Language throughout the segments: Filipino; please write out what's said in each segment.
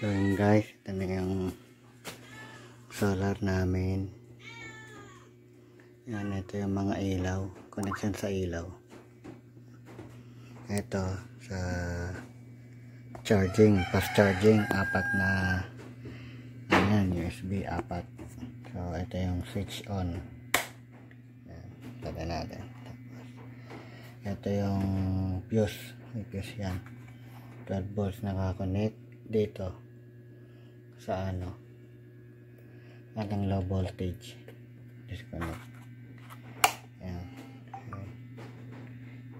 So yun guys, ito na yung solar namin. Yan, ito yung mga ilaw, connection sa ilaw. Ito sa charging, fast charging, apat na ayan, USB, apat. So ito yung switch on. Yan, tada natin. Ito yung fuse, may fuse yan, 12 volts nakakonect dito sa ano, ating low voltage, disconnect. Yan,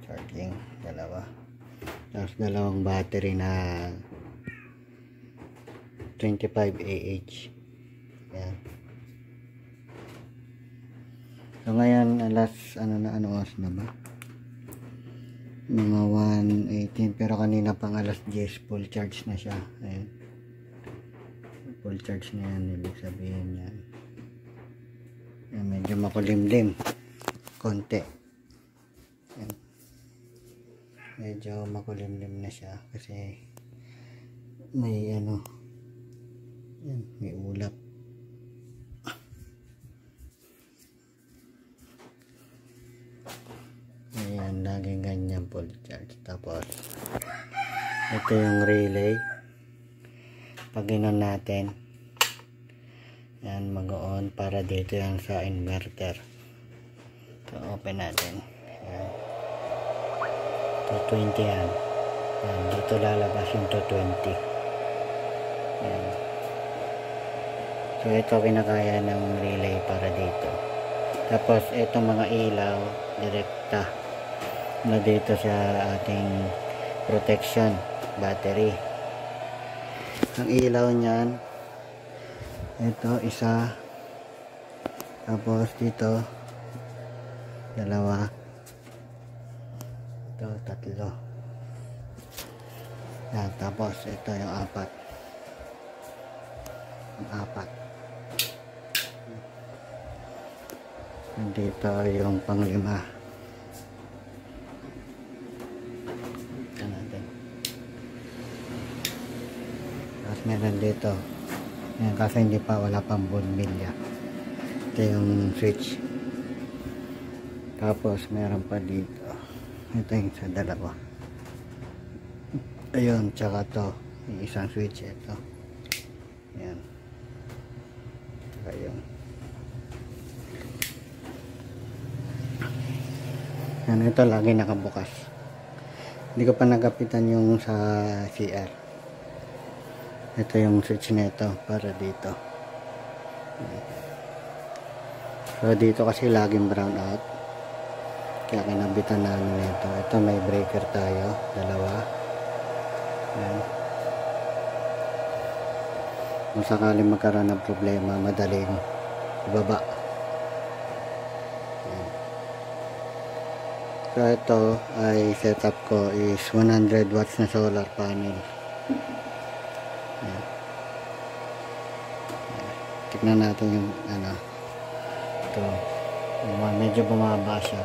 charging, dalawa, tapos dalawang battery na 25 Ah. Yan. So ngayon alas ano oras na ba, mga 1:18, pero kanina pang alas 10 full charge na siya. Ayan, full charge na yan, ibig sabihin yan. Ayan, medyo makulimlim konti. Ayan, medyo makulimlim na siya kasi may ano, ayan, may ulap. Ayan, laging ganyan full charge. Tapos ito yung relay, pag inon natin yan, mag-on para dito yan sa inverter. So open natin. Ayan, 220 yan. Ayan, dito lalabas yung 220. Ayan. So ito kinakaya ng relay para dito. Tapos itong mga ilaw direkta na dito sa ating protection battery. Ang ilaw niyan, ito isa, tapos dito dalawa, ito tatlo. Yan, tapos ito yung apat. Dito yung panglima. Ito natin. Tapos meron dito. Yan, kasi hindi pa, wala pang bumbilya. Ito yung switch. Tapos meron pa dito. Ito yung sa dalawa. Ayun, tsaka to. Yung isang switch, ito. Yan. Tsaka yun. Yan, ito lagi nakabukas. Hindi ko pa nagapitan yung sa CR. Ito yung switch nito para dito. So dito kasi laging brown out, kaya kinabitan na nito. Ito may breaker tayo, dalawa. Yan. Kung sakaling magkaroon ng problema, madaling ibaba. So ito ay setup ko is 100 watts na solar panel. Ayan. Tignan natin yung ano, ito medyo bumaba siya,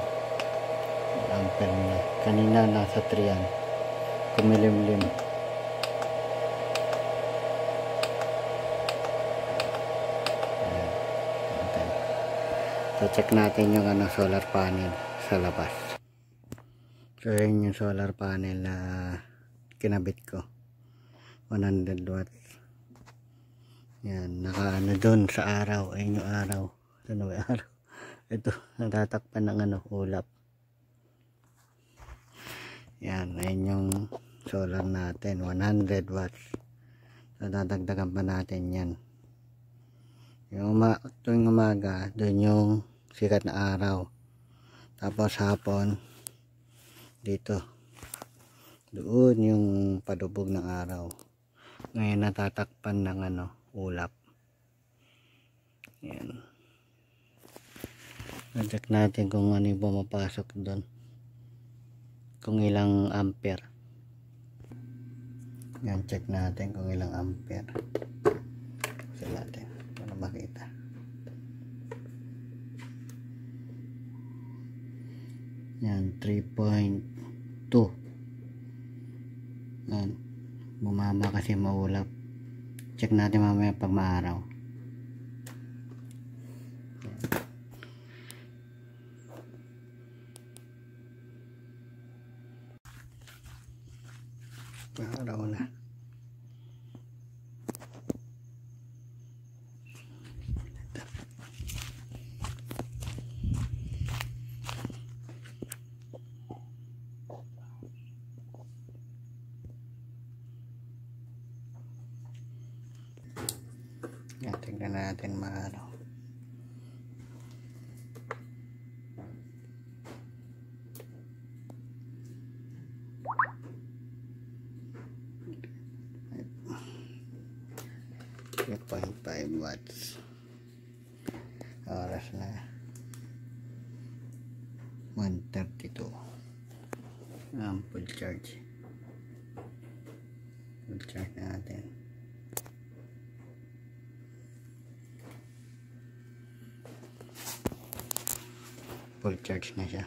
ampere na. Kanina nasa 3 yan, kumilimlim. Ayan. So check natin yung ano, solar panel sa labas. So yun yung solar panel na kinabit ko, 100 watts. Yan, naka ano dun sa araw. Ayun yung araw. Ano may araw? Ito, natatakpan ng ano, ulap. Yan, ayun yung solar natin, 100 watts. So dadagdagan pa natin yan. Yung tuwing umaga, dun yung sikat na araw. Tapos hapon, dito doon yung padubog ng araw. Ngayon natatakpan ng ano, ulap. Yan, check natin kung ano yung pumapasok doon, kung ilang ampere. Yan, check natin kung ilang ampere. Kasi natin para makita. Yan, 3.2. Yan, bumaba kasi maulap. check natin mamaya pag maaraw. Maaraw na. Tingnan natin maaraw. .5 watts. Oras na 1:32. Full charge. Full charge natin. Full charge na siya.